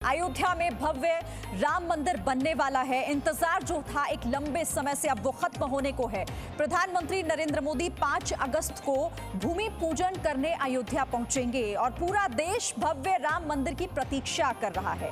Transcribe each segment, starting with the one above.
अयोध्या में भव्य राम मंदिर बनने वाला है। इंतजार जो था एक लंबे समय से अब वो खत्म होने को है। प्रधानमंत्री नरेंद्र मोदी 5 अगस्त को भूमि पूजन करने अयोध्या पहुंचेंगे और पूरा देश भव्य राम मंदिर की प्रतीक्षा कर रहा है।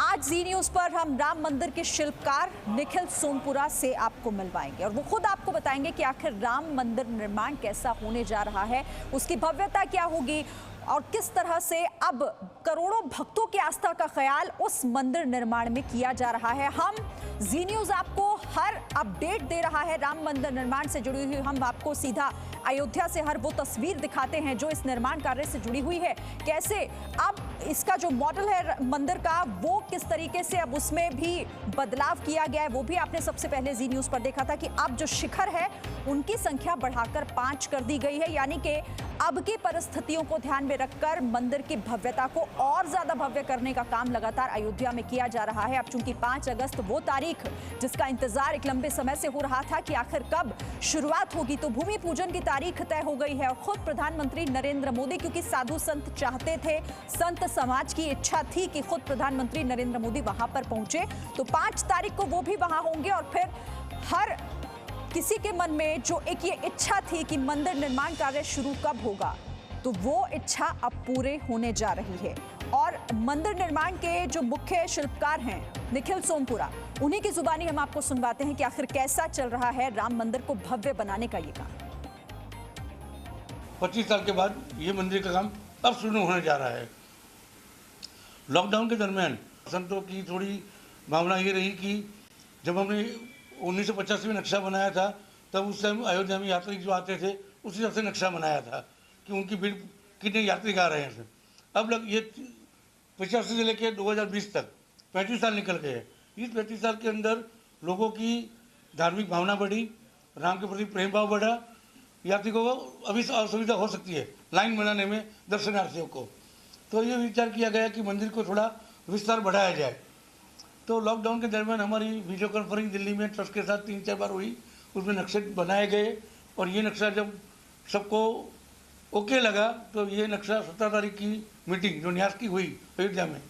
आज जी न्यूज पर हम राम मंदिर के शिल्पकार निखिल सोमपुरा से आपको मिलवाएंगे और वो खुद आपको बताएंगे कि आखिर राम मंदिर निर्माण कैसा होने जा रहा है, उसकी भव्यता क्या होगी और किस तरह से अब करोड़ों भक्तों की आस्था का ख्याल उस मंदिर निर्माण में किया जा रहा है। हम जी न्यूज आपको हर अपडेट दे रहा है राम मंदिर निर्माण से जुड़ी हुई। हम आपको सीधा अयोध्या से हर वो तस्वीर दिखाते हैं जो इस निर्माण कार्य से जुड़ी हुई है। कैसे अब इसका जो मॉडल है मंदिर का वो किस तरीके से अब उसमें भी बदलाव किया गया है, वो भी आपने सबसे पहले जी न्यूज पर देखा था कि अब जो शिखर है उनकी संख्या बढ़ाकर 5 कर दी गई है। यानी कि अब की परिस्थितियों को ध्यान में रखकर मंदिर की भव्यता को और ज्यादा भव्य करने का काम लगातार अयोध्या में किया जा रहा है। अब चूंकि 5 अगस्त वो तारीख जिसका इंतजार एक लंबे समय से हो रहा था कि आखिर कब शुरुआत होगी, तो भूमि पूजन की तारीख तय हो गई है और खुद प्रधानमंत्री नरेंद्र मोदी, क्योंकि साधु संत चाहते थे, संत समाज की इच्छा थी कि खुद प्रधानमंत्री नरेंद्र मोदी वहां पर पहुंचे, तो 5 तारीख को वो भी वहां होंगे। और फिर हर किसी के मन में जो एक ये इच्छा थी कि मंदिर निर्माण कार्य शुरू कब होगा, तो वो इच्छा अब पूरे होने जा रही है। और मंदिर निर्माण के जो मुख्य शिल्पकार हैं निखिल सोमपुरा, उन्हीं की जुबानी हम आपको सुनवाते हैं कि आखिर कैसा चल रहा है राम मंदिर को भव्य बनाने का ये काम। 25 साल के बाद ये मंदिर का काम अब शुरू होने जा रहा है। लॉकडाउन के दरमियान संतों की थोड़ी भावना ये रही कि जब हमने 1985 में नक्शा बनाया था तब उस टाइम अयोध्या में यात्री जो आते थे उसी हिसाब से नक्शा बनाया था कि उनकी भीड़ कितने यात्री आ रहे हैं। अब लग ये 85 से लेकर 2020 तक 35 साल निकल गए। इस 35 साल के अंदर लोगों की धार्मिक भावना बढ़ी, राम के प्रति प्रेम भाव बढ़ा, यात्रिकों को अभी असुविधा हो सकती है लाइन बनाने में दर्शनार्थियों को, तो ये विचार किया गया कि मंदिर को थोड़ा विस्तार बढ़ाया जाए। तो लॉकडाउन के दरमियान हमारी वीडियो कॉन्फ्रेंस दिल्ली में ट्रस्ट के साथ 3-4 बार हुई, उसमें नक्शे बनाए गए और ये नक्शा जब सबको ओके लगा तो ये नक्शा 17 तारीख की मीटिंग जो न्यास की हुई अयोध्या में,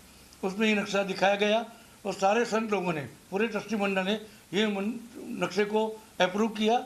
उसमें ये नक्शा दिखाया गया और सारे संत लोगों ने, पूरे ट्रस्टी मंडल ने ये नक्शे को अप्रूव किया।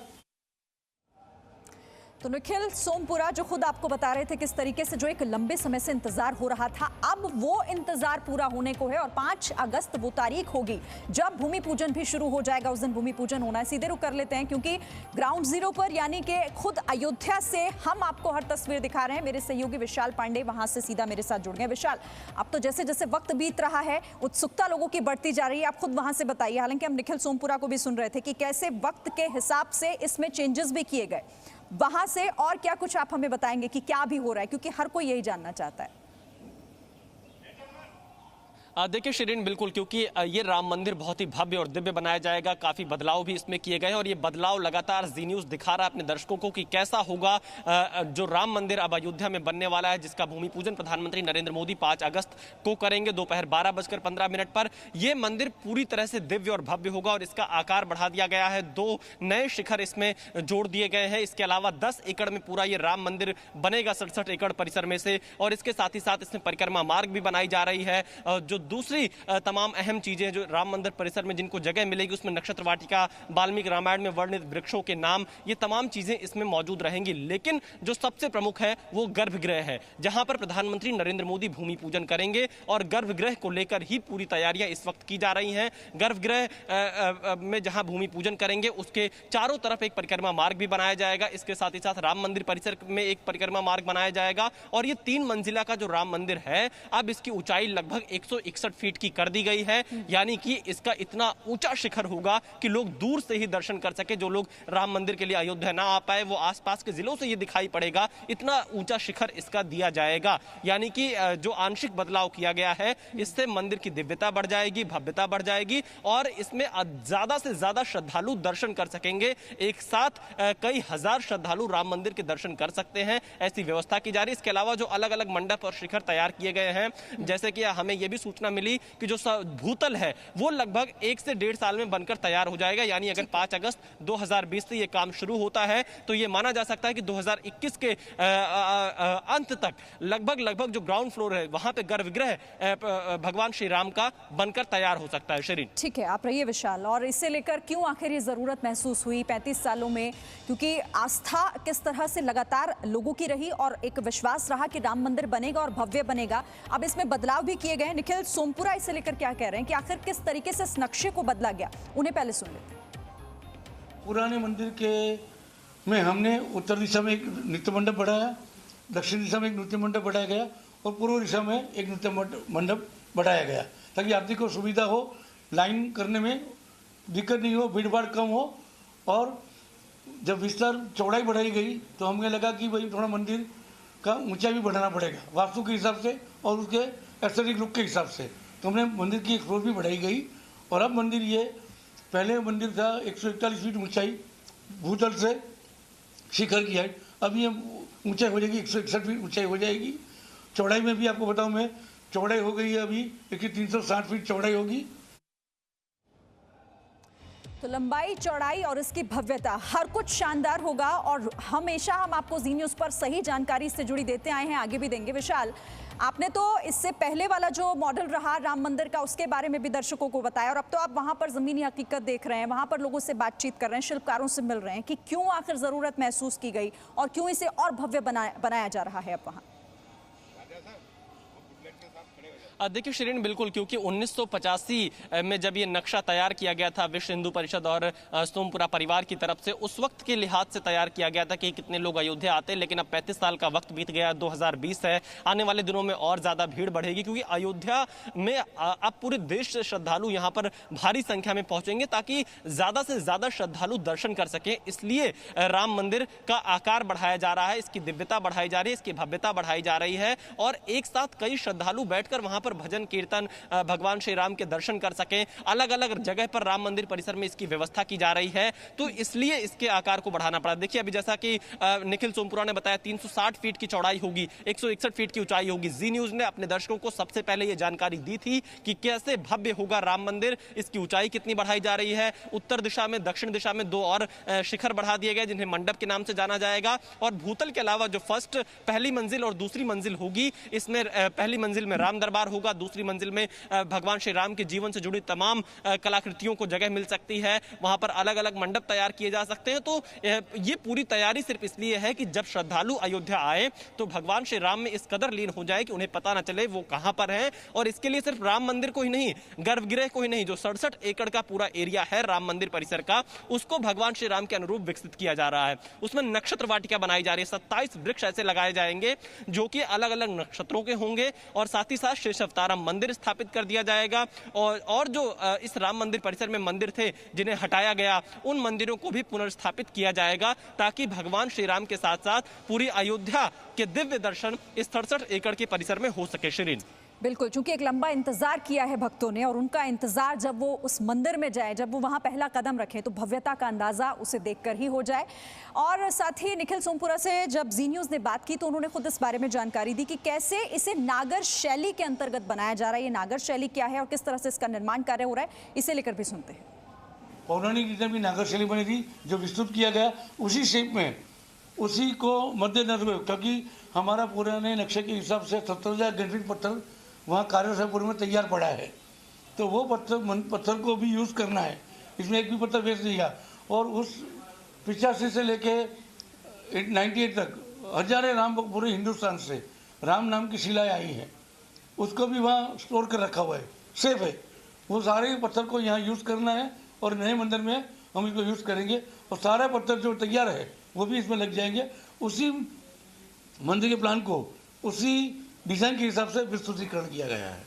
तो निखिल सोमपुरा जो खुद आपको बता रहे थे किस तरीके से जो एक लंबे समय से इंतजार हो रहा था, अब वो इंतजार पूरा होने को है और 5 अगस्त वो तारीख होगी जब भूमि पूजन भी शुरू हो जाएगा। उस दिन भूमि पूजन होना है। सीधे रुक कर लेते हैं क्योंकि ग्राउंड जीरो पर यानी कि खुद अयोध्या से हम आपको हर तस्वीर दिखा रहे हैं। मेरे सहयोगी विशाल पांडे वहां से सीधा मेरे साथ जुड़ गए। विशाल, अब तो जैसे जैसे वक्त बीत रहा है उत्सुकता लोगों की बढ़ती जा रही है, आप खुद वहां से बताइए। हालांकि हम निखिल सोमपुरा को भी सुन रहे थे कि कैसे वक्त के हिसाब से इसमें चेंजेस भी किए गए, वहां से और क्या कुछ आप हमें बताएंगे कि क्या भी हो रहा है, क्योंकि हर कोई यही जानना चाहता है। देखिए शिरीन, बिल्कुल, क्योंकि ये राम मंदिर बहुत ही भव्य और दिव्य बनाया जाएगा। काफ़ी बदलाव भी इसमें किए गए हैं और ये बदलाव लगातार जी न्यूज़ दिखा रहा है अपने दर्शकों को कि कैसा होगा जो राम मंदिर अब अयोध्या में बनने वाला है, जिसका भूमि पूजन प्रधानमंत्री नरेंद्र मोदी 5 अगस्त को करेंगे दोपहर 12:15 पर। ये मंदिर पूरी तरह से दिव्य और भव्य होगा और इसका आकार बढ़ा दिया गया है। 2 नए शिखर इसमें जोड़ दिए गए हैं। इसके अलावा 10 एकड़ में पूरा ये राम मंदिर बनेगा, 67 एकड़ परिसर में से, और इसके साथ ही साथ इसमें परिक्रमा मार्ग भी बनाई जा रही है। जो दूसरी तमाम अहम चीजें जो राम मंदिर परिसर में जिनको जगह मिलेगी, उसमें नक्षत्र वाटिका, वाल्मीकि रामायण में वर्णित वृक्षों के नाम, ये तमाम चीजें इसमें मौजूद रहेंगी। लेकिन जो सबसे प्रमुख है वो गर्भगृह है, जहां पर प्रधानमंत्री नरेंद्र मोदी भूमि पूजन करेंगे और गर्भगृह को लेकर ही पूरी तैयारियां इस वक्त की जा रही हैं। गर्भगृह में जहां भूमि पूजन करेंगे उसके चारों तरफ एक परिक्रमा मार्ग भी बनाया जाएगा। इसके साथ ही साथ राम मंदिर परिसर में एक परिक्रमा मार्ग बनाया जाएगा और ये 3 मंजिला का जो राम मंदिर है, अब इसकी ऊंचाई लगभग 161 फीट की कर दी गई है। यानी कि इसका इतना ऊंचा शिखर होगा कि लोग दूर से ही दर्शन कर सके। जो लोग राम मंदिर के लिए अयोध्या ना आ पाए वो आसपास के जिलों से ये दिखाई पड़ेगा, इतना ऊंचा शिखर इसका दिया जाएगा। यानी कि जो आंशिक बदलाव किया गया है, इससे मंदिर की दिव्यता बढ़ जाएगी, भव्यता बढ़ जाएगी और इसमें ज्यादा से ज्यादा श्रद्धालु दर्शन कर सकेंगे। एक साथ कई हजार श्रद्धालु राम मंदिर के दर्शन कर सकते हैं, ऐसी व्यवस्था की जा रही है। इसके अलावा जो अलग अलग मंडप और शिखर तैयार किए गए हैं, जैसे कि हमें यह भी सूचना सूचना मिली कि जो भूतल है वो लगभग 1 से 1.5 साल में बनकर तैयार हो जाएगा। यानी अगर 5 अगस्त 2020 से ये काम शुरू होता है तो ये माना जा सकता है कि 2021 के अंत तक लगभग जो ग्राउंड फ्लोर है वहां पे गर्भगृह भगवान श्री राम का बनकर तैयार हो सकता है। शरीन, ठीक है, आप रहिए विशाल। और इससे लेकर क्यों आखिर ये जरूरत महसूस हुई 35 सालों में, क्योंकि आस्था किस तरह से लगातार लोगों की रही और एक विश्वास रहा कि राम मंदिर बनेगा और भव्य बनेगा। अब इसमें बदलाव भी किए गए। निखिल सोमपुरा इसे लेकर क्या कह रहे हैं कि आखिर किस तरीके से इस नक्शे को बदला गया, उन्हें पहले सुन लेते हैं। पुराने मंदिर के में हमने उत्तर दिशा में एक नृत्य मंडप बढ़ाया, दक्षिण दिशा में एक नृत्य मंडप बढ़ाया गया और पूर्व दिशा में एक नृत्य मंडप बढ़ाया गया ताकि यात्री को सुविधा हो, लाइन करने में दिक्कत नहीं हो, भीड़ भाड़ कम हो। और जब विस्तार चौड़ाई बढ़ाई गई तो हमें लगा कि भाई थोड़ा मंदिर का ऊंचाई भी बढ़ाना पड़ेगा वास्तु के हिसाब से और उसके एस्थेटिक लुक के हिसाब से, तो हमने मंदिर की एक फ्लोर भी बढ़ाई गई। और अब मंदिर ये पहले मंदिर था 141 फीट ऊंचाई भूतल से शिखर की हाइट, अब ये ऊंचाई हो जाएगी 161 फीट ऊंचाई हो जाएगी। चौड़ाई में भी आपको बताऊं मैं, चौड़ाई हो गई है अभी 360 फीट चौड़ाई होगी। तो लंबाई, चौड़ाई और इसकी भव्यता हर कुछ शानदार होगा और हमेशा हम आपको जी न्यूज़ पर सही जानकारी से जुड़ी देते आए हैं, आगे भी देंगे। विशाल, आपने तो इससे पहले वाला जो मॉडल रहा राम मंदिर का उसके बारे में भी दर्शकों को बताया और अब तो आप वहां पर जमीनी हकीकत देख रहे हैं, वहां पर लोगों से बातचीत कर रहे हैं, शिल्पकारों से मिल रहे हैं कि क्यों आखिर जरूरत महसूस की गई और क्यों इसे और भव्य बनाया जा रहा है अब वहां। देखिए शिरीन, बिल्कुल, क्योंकि 1985 में जब ये नक्शा तैयार किया गया था विश्व हिंदू परिषद और सोमपुरा परिवार की तरफ से, उस वक्त के लिहाज से तैयार किया गया था कि कितने लोग अयोध्या आते, लेकिन अब 35 साल का वक्त बीत गया, 2020 है। आने वाले दिनों में और ज़्यादा भीड़ बढ़ेगी क्योंकि अयोध्या में अब पूरे देश से श्रद्धालु यहाँ पर भारी संख्या में पहुँचेंगे ताकि ज़्यादा से ज़्यादा श्रद्धालु दर्शन कर सकें। इसलिए राम मंदिर का आकार बढ़ाया जा रहा है, इसकी दिव्यता बढ़ाई जा रही है, इसकी भव्यता बढ़ाई जा रही है और एक साथ कई श्रद्धालु बैठकर वहाँ पर भजन कीर्तन भगवान श्री राम के दर्शन कर सकें। अलग अलग जगह पर राम मंदिर परिसर में इसकी व्यवस्था की जा रही है, तो इसलिए इसके आकार को बढ़ाना पड़ा। देखिए अभी जैसा कि निखिल सोमपुरा ने बताया 360 फीट की चौड़ाई होगी, 161 फीट की ऊंचाई होगी। जी न्यूज ने अपने दर्शकों को सबसे पहले ये जानकारी दी थी कि कैसे भव्य होगा राम मंदिर, इसकी ऊंचाई कितनी बढ़ाई जा रही है। उत्तर दिशा में, दक्षिण दिशा में 2 और शिखर बढ़ा दिए गए जिन्हें मंडप के नाम से जाना जाएगा और भूतल के अलावा जो पहली मंजिल और दूसरी मंजिल होगी, इसमें पहली मंजिल में राम दरबार होगा, दूसरी मंजिल में भगवान श्री राम के जीवन से जुड़ी तमाम कलाकृतियों को जगह मिल सकती है। वहां पर अलग अलग मंडप तैयार किए जा सकते हैं। तो ये पूरी तैयारी सिर्फ इसलिए है कि जब श्रद्धालु अयोध्या आए तो भगवान श्री राम में इस कदर लीन हो जाए कि उन्हें पता ना चले वो कहां पर हैं। और इसके लिए सिर्फ राम मंदिर को ही नहीं, गर्भगृह को ही नहीं, जो 67 एकड़ का पूरा एरिया है राम मंदिर परिसर का, उसको भगवान श्री राम के अनुरूप विकसित किया जा रहा है। उसमें नक्षत्र वाटिका बनाई जा रही है, 27 वृक्ष ऐसे लगाए जाएंगे जो कि अलग अलग नक्षत्रों के होंगे और साथ ही साथ शेष अवतारम मंदिर स्थापित कर दिया जाएगा। और जो इस राम मंदिर परिसर में मंदिर थे जिन्हें हटाया गया, उन मंदिरों को भी पुनर्स्थापित किया जाएगा ताकि भगवान श्री राम के साथ साथ पूरी अयोध्या के दिव्य दर्शन इस 67 एकड़ के परिसर में हो सके। शिरीन, बिल्कुल, क्योंकि एक लंबा इंतजार किया है भक्तों ने और उनका इंतजार जब वो उस मंदिर में जाए, जब वो वहां पहला कदम रखे तो भव्यता का अंदाजा उसे देखकर ही हो जाए। और साथ ही निखिल सोमपुरा से जब जी न्यूज़ ने बात की तो उन्होंने खुद इस बारे में जानकारी दी कि कैसे इसे नागर शैली के अंतर्गत बनाया जा रहा है। ये नागर शैली क्या है और किस तरह से इसका निर्माण कार्य हो रहा है, इसे लेकर भी सुनते हैं। पौराणिक जितने भी नागर शैली बनी थी, जो विस्तृत किया गया उसी शेप में, उसी को मद्देनजर, क्योंकि हमारा पुराने नक्शे के हिसाब से 70,000 ग्रेनाइट पत्थर वहाँ कार्यशाहपुर में तैयार पड़ा है, तो वो पत्थर को भी यूज़ करना है, इसमें एक भी पत्थर वेस्ट नहीं गया। और उस 85 से लेके 98 तक हजारों राम पूरे हिंदुस्तान से राम नाम की शिलाएँ आई हैं, उसको भी वहाँ स्टोर कर रखा हुआ है, सेफ है। वो सारे पत्थर को यहाँ यूज़ करना है और नए मंदिर में हम इसको यूज़ करेंगे और सारे पत्थर जो तैयार है वो भी इसमें लग जाएंगे। उसी मंदिर के प्लान को उसी डिजाइन के हिसाब से विस्तृतीकरण किया गया है।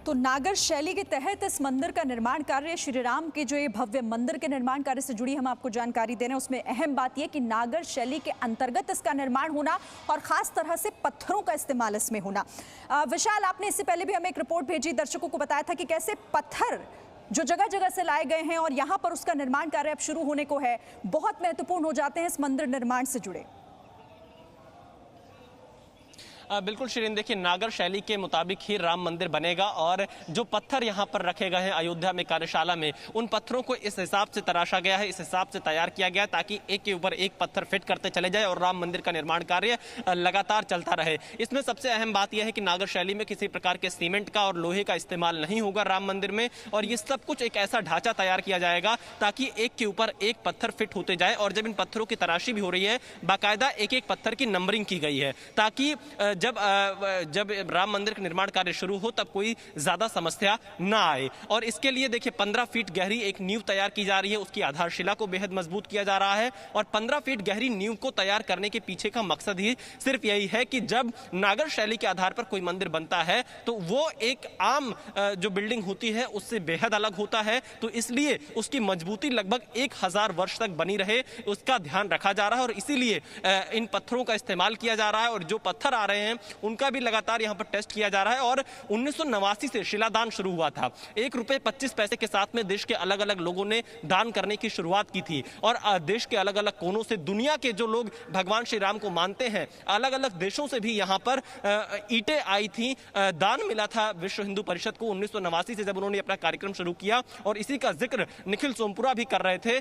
तो नागर शैली के तहत इस मंदिर का निर्माण कार्य, श्री राम के जो ये भव्य मंदिर के निर्माण कार्य से जुड़ी हम आपको जानकारी दे रहे हैं, उसमें अहम बात यह कि नागर शैली के अंतर्गत इसका निर्माण होना और खास तरह से पत्थरों का इस्तेमाल इसमें होना। विशाल, आपने इससे पहले भी हमें एक रिपोर्ट भेजी, दर्शकों को बताया था कि कैसे पत्थर जो जगह जगह से लाए गए हैं और यहाँ पर उसका निर्माण कार्य अब शुरू होने को है, बहुत महत्वपूर्ण हो जाते हैं इस मंदिर निर्माण से जुड़े। बिल्कुल शिरीन, देखिए नागर शैली के मुताबिक ही राम मंदिर बनेगा और जो पत्थर यहाँ पर रखे गए हैं अयोध्या में कार्यशाला में, उन पत्थरों को इस हिसाब से तराशा गया है, इस हिसाब से तैयार किया गया ताकि एक के ऊपर एक पत्थर फिट करते चले जाए और राम मंदिर का निर्माण कार्य लगातार चलता रहे। इसमें सबसे अहम बात यह है कि नागर शैली में किसी प्रकार के सीमेंट का और लोहे का इस्तेमाल नहीं होगा राम मंदिर में, और ये सब कुछ एक ऐसा ढांचा तैयार किया जाएगा ताकि एक के ऊपर एक पत्थर फिट होते जाए। और जब इन पत्थरों की तराशी भी हो रही है, बाकायदा एक एक पत्थर की नंबरिंग की गई है ताकि जब राम मंदिर का निर्माण कार्य शुरू हो तब कोई ज्यादा समस्या ना आए। और इसके लिए देखिए 15 फीट गहरी एक नींव तैयार की जा रही है, उसकी आधारशिला को बेहद मजबूत किया जा रहा है। और 15 फीट गहरी नींव को तैयार करने के पीछे का मकसद ही सिर्फ यही है कि जब नागर शैली के आधार पर कोई मंदिर बनता है तो वो एक आम जो बिल्डिंग होती है उससे बेहद अलग होता है, तो इसलिए उसकी मजबूती लगभग 1000 वर्ष तक बनी रहे उसका ध्यान रखा जा रहा है। और इसीलिए इन पत्थरों का इस्तेमाल किया जा रहा है और जो पत्थर आ रहे हैं उनका भी लगातार यहाँ पर टेस्ट किया जा रहा है। और 1989 से शिलादान शुरू हुआ था, ₹1.25 के साथ में देश के अलग अलग लोगों ने दान करने की शुरुआत की थी। और देश के अलग अलग कोनों से दुनिया के जो लोग भगवान श्री राम को मानते हैं, अलग अलग देशों से भी यहाँ पर ईंटें आई थी, दान मिला था विश्व हिंदू परिषद को 1989 से जब उन्होंने अपना कार्यक्रम शुरू किया। और इसी का जिक्र निखिल सोमपुरा भी कर रहे थे।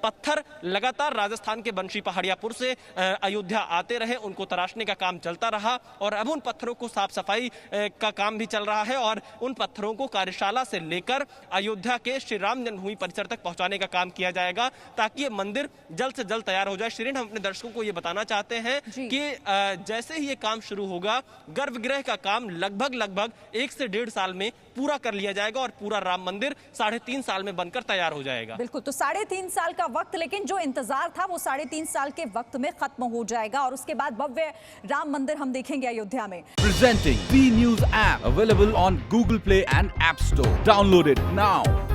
पत्थर लगातार राजस्थान के बंशी पहाड़ियापुर से अयोध्या आते रहे, उनको तराशने का काम चलता रहा और अब उन पत्थरों को साफ सफाई का काम भी चल रहा है और उन पत्थरों को कार्यशाला से लेकर अयोध्या के श्री राम जन्मभूमि परिसर तक पहुंचाने का काम किया जाएगा ताकि ये मंदिर जल्द से जल्द तैयार हो जाए। शिरीन, हम अपने दर्शकों को ये बताना चाहते हैं कि जैसे ही ये काम शुरू होगा, गर्भगृह का काम लगभग 1 से 1.5 साल में पूरा कर लिया जाएगा और पूरा राम मंदिर 3.5 साल में बनकर तैयार हो जाएगा। बिल्कुल, तो 3.5 साल का वक्त, लेकिन जो इंतजार था वो 3.5 साल के वक्त में खत्म हो जाएगा और उसके बाद भव्य राम मंदिर हम देखेंगे अयोध्या में। Presenting V News app available on Google Play and App Store. Download it now.